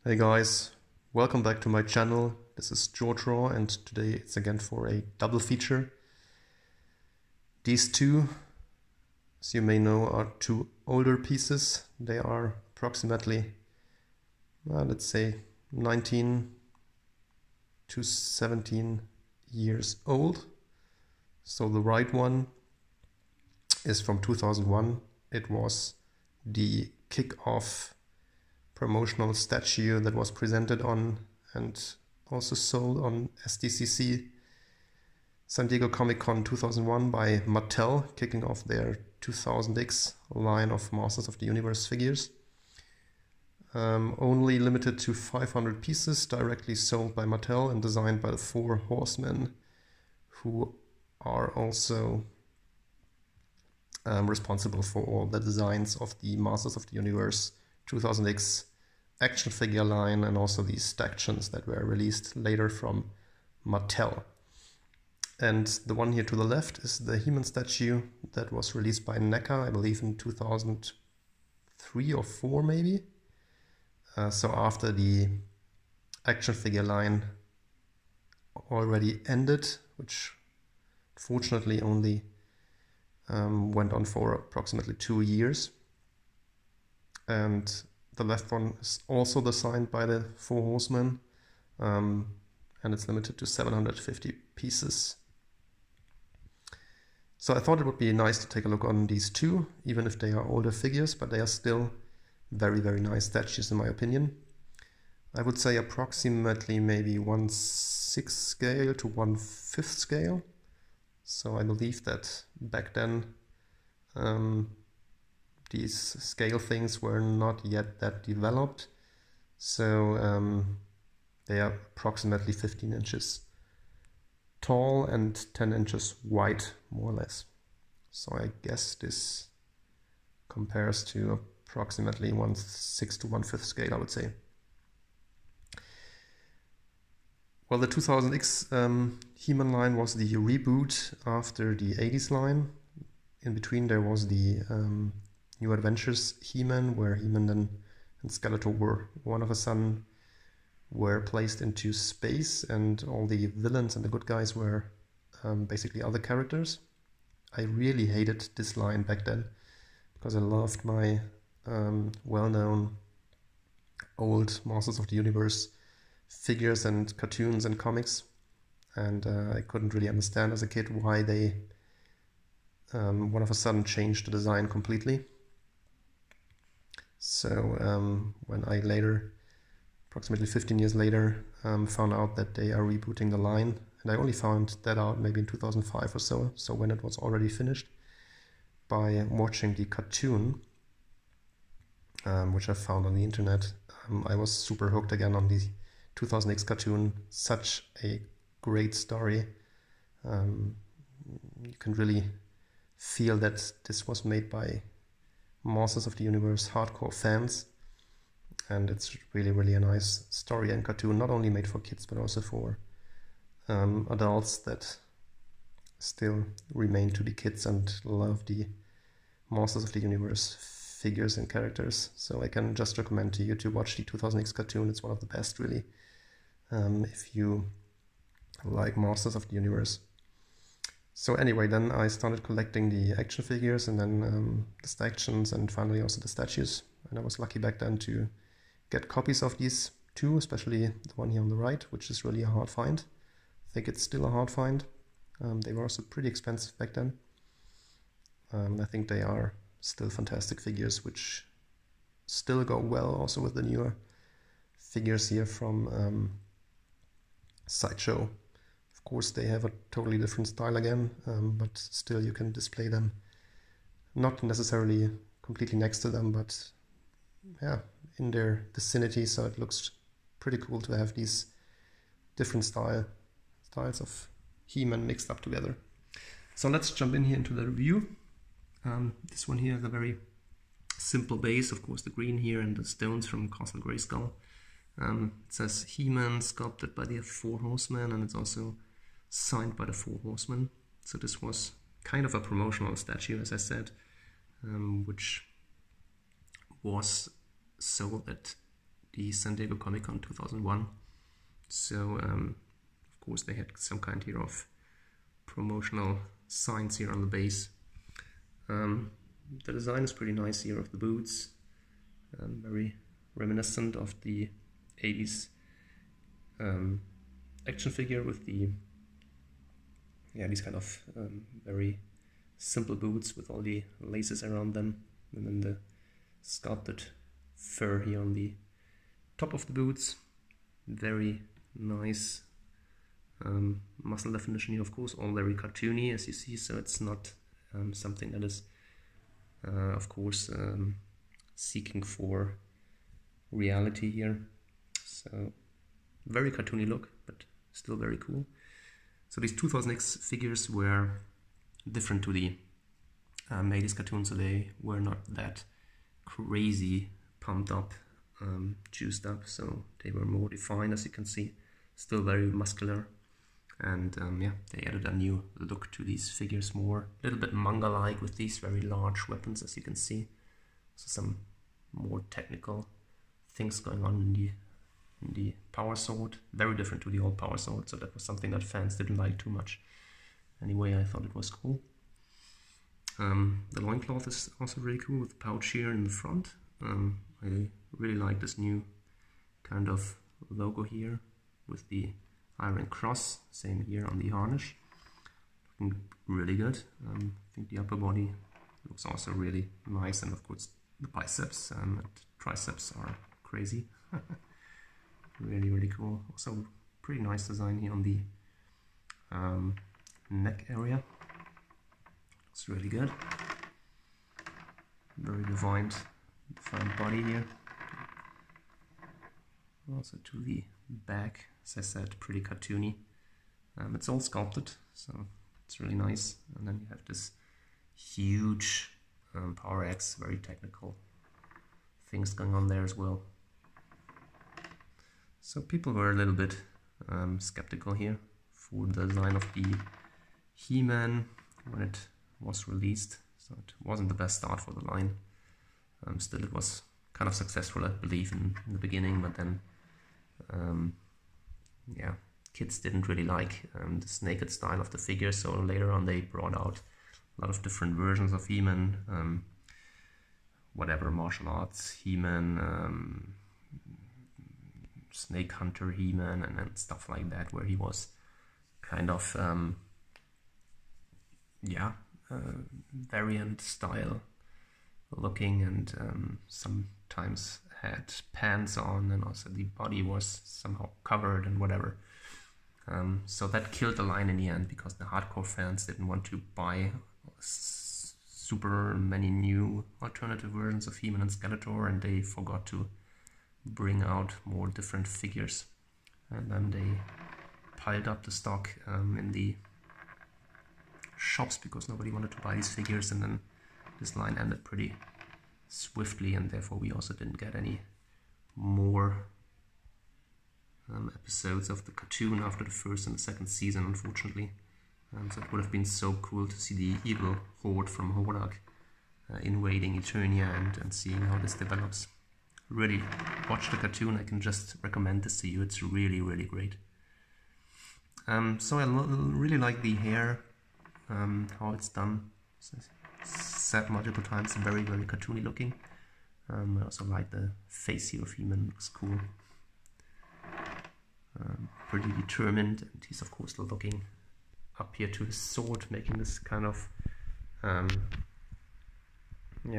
Hey guys, welcome back to my channel. This is George Raw and today it's again for a double feature. These two, as you may know, are two older pieces. They are approximately, let's say 19 to 17 years old. So the right one is from 2001. It was the kick-off promotional statue that was presented on and also sold on SDCC San Diego Comic-Con 2001 by Mattel, kicking off their 2000X line of Masters of the Universe figures. Only limited to 500 pieces, directly sold by Mattel and designed by the Four Horsemen, who are also responsible for all the designs of the Masters of the Universe 2000X action figure line and also the stactions that were released later from Mattel. And the one here to the left is the He-Man statue that was released by Neca, I believe in 2003 or 4 maybe. So after the action figure line already ended, which fortunately only went on for approximately 2 years. And the left one is also designed by the Four Horsemen, and it's limited to 750 pieces. So I thought it would be nice to take a look on these two, even if they are older figures, but they are still very, very nice statues in my opinion. I would say approximately maybe 1/6 scale to 1/5 scale. So I believe that back then these scale things were not yet that developed. So they are approximately 15 inches tall and 10 inches wide, more or less. So I guess this compares to approximately 1/6 to 1/5 scale, I would say. Well, the 2000X He-Man line was the reboot after the 80s line. In between there was the New Adventures He-Man, where He-Man and Skeletor were one of a sudden were placed into space, and all the villains and the good guys were basically other characters. I really hated this line back then because I loved my well-known old Masters of the Universe figures and cartoons and comics, and I couldn't really understand as a kid why they one of a sudden changed the design completely. So when I later, approximately 15 years later, found out that they are rebooting the line, and I only found that out maybe in 2005 or so, so when it was already finished, by watching the cartoon, which I found on the internet. I was super hooked again on the 2000X cartoon. Such a great story. You can really feel that this was made by Masters of the Universe hardcore fans, and it's really, really a nice story and cartoon, not only made for kids but also for adults that still remain to be kids and love the Masters of the Universe figures and characters. So I can just recommend to you to watch the 2000X cartoon. It's one of the best, really, if you like Masters of the Universe. So anyway, then I started collecting the action figures and then the stactions and finally also the statues. And I was lucky back then to get copies of these two, especially the one here on the right, which is really a hard find. I think it's still a hard find. They were also pretty expensive back then. I think they are still fantastic figures, which still go well also with the newer figures here from Sideshow. Of course, they have a totally different style again, but still you can display them, not necessarily completely next to them, but yeah, in their vicinity, so it looks pretty cool to have these different styles of He-Man mixed up together. So let's jump in here into the review. This one here is a very simple base, of course the green here and the stones from Castle Grayskull. It says He-Man, sculpted by the Four Horsemen, and it's also signed by the Four Horsemen. So this was kind of a promotional statue, as I said, which was sold at the San Diego Comic-Con 2001. So of course they had some kind here of promotional signs here on the base. The design is pretty nice here of the boots, very reminiscent of the 80s action figure with the these kind of very simple boots with all the laces around them, and then the sculpted fur here on the top of the boots. Very nice muscle definition here, of course, all very cartoony as you see, so it's not something that is of course seeking for reality here. So very cartoony look, but still very cool. So these 2000X figures were different to the 80s cartoons, so they were not that crazy pumped up, juiced up, so they were more defined, as you can see, still very muscular. And yeah, they added a new look to these figures, more a little bit manga-like with these very large weapons, as you can see. So some more technical things going on in the power sword, very different to the old power sword, so that was something that fans didn't like too much. Anyway, I thought it was cool. The loincloth is also really cool with the pouch here in the front. I really like this new kind of logo here with the iron cross, same here on the harness. Looking really good. I think the upper body looks also really nice, and of course the biceps and triceps are crazy. Really, really cool. Also pretty nice design here on the neck area. Looks really good. Very defined body here. Also to the back, as I said, pretty cartoony. It's all sculpted, so it's really nice. And then you have this huge Power X, very technical things going on there as well. So people were a little bit skeptical here for the design of the He-Man when it was released. So it wasn't the best start for the line. Still, it was kind of successful, I believe, in the beginning, but then yeah, kids didn't really like this naked style of the figure, so later on they brought out a lot of different versions of He-Man, whatever, martial arts He-Man, Snake Hunter He-Man, and stuff like that, where he was kind of variant style looking, and sometimes had pants on, and also the body was somehow covered and whatever. So that killed the line in the end, because the hardcore fans didn't want to buy super many new alternative versions of He-Man and Skeletor, and they forgot to bring out more different figures. And then they piled up the stock in the shops because nobody wanted to buy these figures, and then this line ended pretty swiftly, and therefore we also didn't get any more episodes of the cartoon after the first and the second season, unfortunately. So it would have been so cool to see the evil horde from Horak invading Eternia and seeing how this develops. Really watch the cartoon. I can just recommend this to you. It's really, really great. So I really like the hair, how it's done. Said multiple times, very, very cartoony looking. I also like the face here of He-Man, looks cool. Pretty determined, and he's of course looking up here to his sword, making this kind of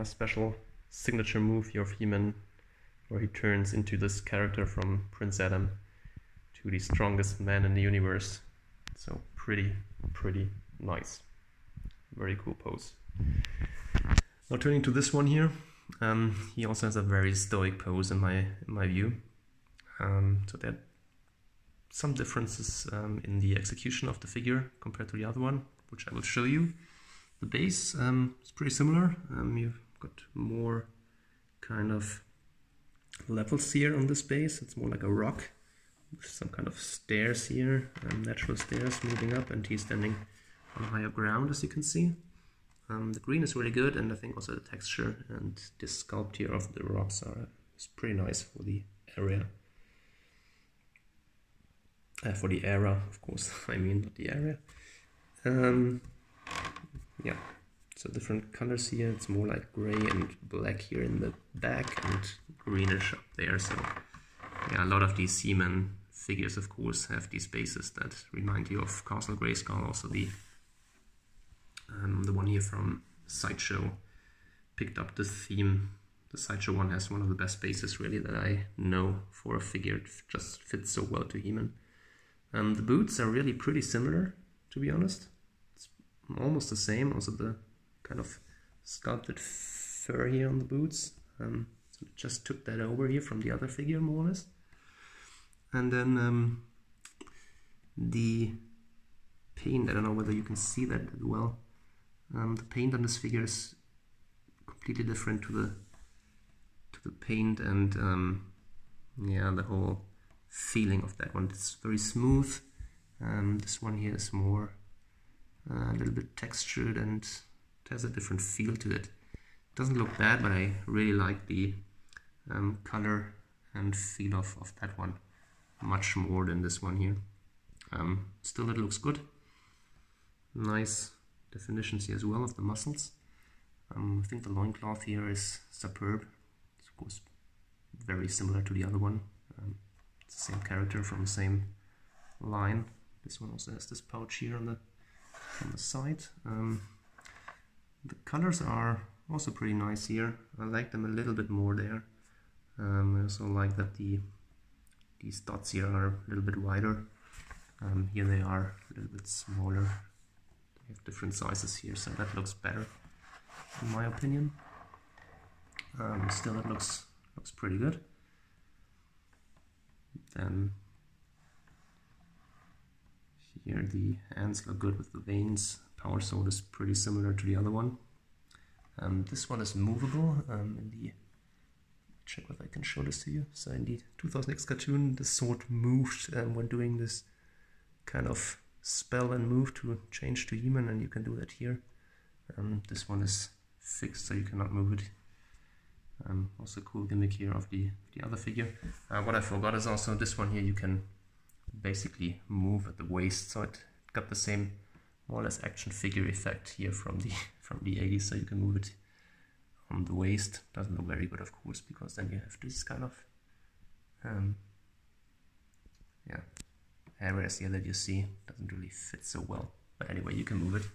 special signature move here of He-Man, where he turns into this character from Prince Adam to the strongest man in the universe. So pretty nice. Very cool pose. Now turning to this one here, he also has a very stoic pose in my view. So there are some differences in the execution of the figure compared to the other one, which I will show you. The base is pretty similar. You've got more kind of levels here on this base. It's more like a rock with some kind of stairs here, natural stairs moving up, and he's standing on higher ground, as you can see. The green is really good, and I think also the texture and the sculpt here of the rocks It's pretty nice for the area. For the era, of course, I mean, not the area. Yeah, so different colors here. It's more like gray and black here in the back and greenish up there. So yeah, a lot of these He-Man figures, of course, have these bases that remind you of Castle Grayskull. Also the one here from Sideshow picked up this theme. The Sideshow one has one of the best bases really that I know for a figure. It just fits so well to He-Man. The boots are really pretty similar, to be honest. It's almost the same. Also the kind of sculpted fur here on the boots. So just took that over here from the other figure, more or less. And then the paint, I don't know whether you can see that as well. The paint on this figure is completely different to the paint and yeah, the whole feeling of that one. It's very smooth. This one here is more a little bit textured and it has a different feel to it. It doesn't look bad, but I really like the color and feel of that one much more than this one here. Still it looks good. Nice definitions here as well of the muscles. I think the loincloth here is superb. It's of course very similar to the other one. It's the same character from the same line. This one also has this pouch here on the side. The colors are also pretty nice here. I like them a little bit more there. I also like that these dots here are a little bit wider. Here they are a little bit smaller. They have different sizes here, so that looks better in my opinion. Still it looks pretty good. Then here the hands look good with the veins. Power Sword is pretty similar to the other one. This one is movable. Check if I can show this to you. So in the 2000X cartoon, the sword moved when doing this kind of spell and move to change to He-Man, and you can do that here. This one is fixed, so you cannot move it. Also cool gimmick here of the other figure. What I forgot is also this one here you can basically move at the waist, so it got the same more or less action figure effect here from the 80s, so you can move it on the waist. Doesn't look very good, of course, because then you have this kind of yeah, areas here that you see. Doesn't really fit so well, but anyway, you can move it.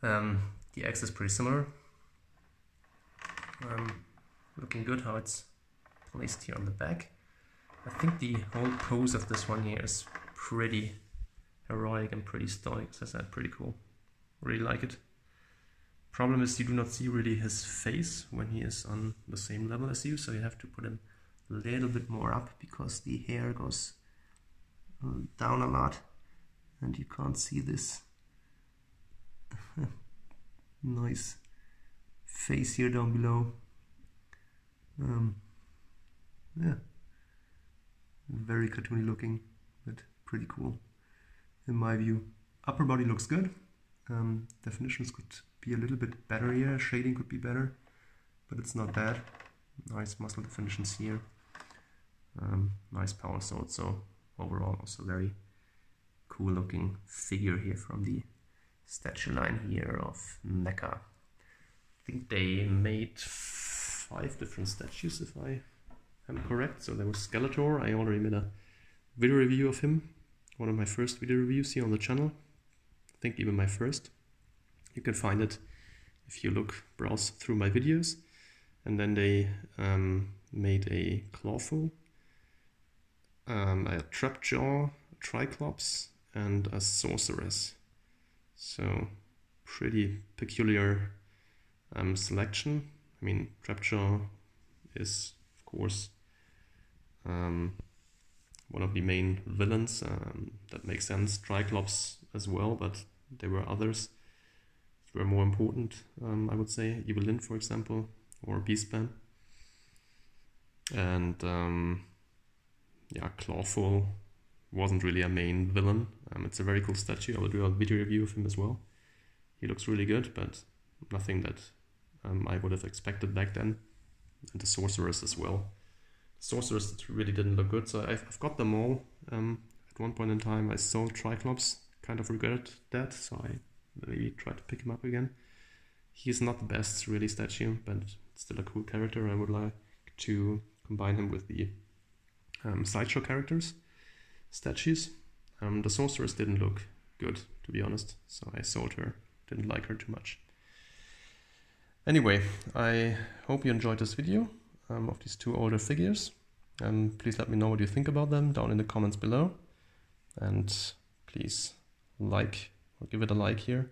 The X is pretty similar. Looking good how it's placed here on the back. I think the whole pose of this one here is pretty heroic and pretty stoic, as I said, pretty cool. Really like it. Problem is you do not see really his face when he is on the same level as you, so you have to put him a little bit more up because the hair goes down a lot and you can't see this nice face here down below. Yeah, very cartoony looking, but pretty cool in my view. Upper body looks good. Definitions could be a little bit better here, shading could be better, but it's not bad. Nice muscle definitions here. Nice power sword, so overall also very cool looking figure here from the statue line here of Neca. I think they made 5 different statues if I am correct. So there was Skeletor. I already made a video review of him, one of my first video reviews here on the channel. I think even my first. You can find it if you browse through my videos. And then they made a Clawful, a Trapjaw, a Triclops, and a Sorceress. So pretty peculiar selection. I mean, Trapjaw is of course one of the main villains. That makes sense. Triclops as well, but there were others that were more important, I would say. Evelyn, for example, or Beastman. And yeah, Clawful wasn't really a main villain. It's a very cool statue. I will do a video review of him as well. He looks really good, but nothing that I would have expected back then. and the Sorceress as well. The Sorceress really didn't look good, so I've got them all. At one point in time I sold Triclops, kind of regretted that, so I maybe tried to pick him up again. He's not the best really statue, but still a cool character. I would like to combine him with the sideshow characters, statues. The Sorceress didn't look good, to be honest, so I sold her. Didn't like her too much. Anyway, I hope you enjoyed this video of these two older figures. Please let me know what you think about them down in the comments below. And please like or give it a like here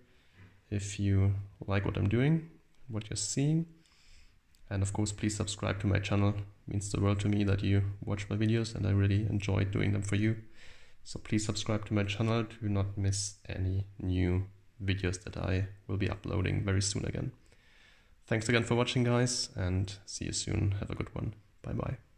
if you like what I'm doing, what you're seeing. And of course, please subscribe to my channel. It means the world to me that you watch my videos, and I really enjoy doing them for you. So please subscribe to my channel to not miss any new videos that I will be uploading very soon again. Thanks again for watching, guys, and see you soon. Have a good one. Bye bye.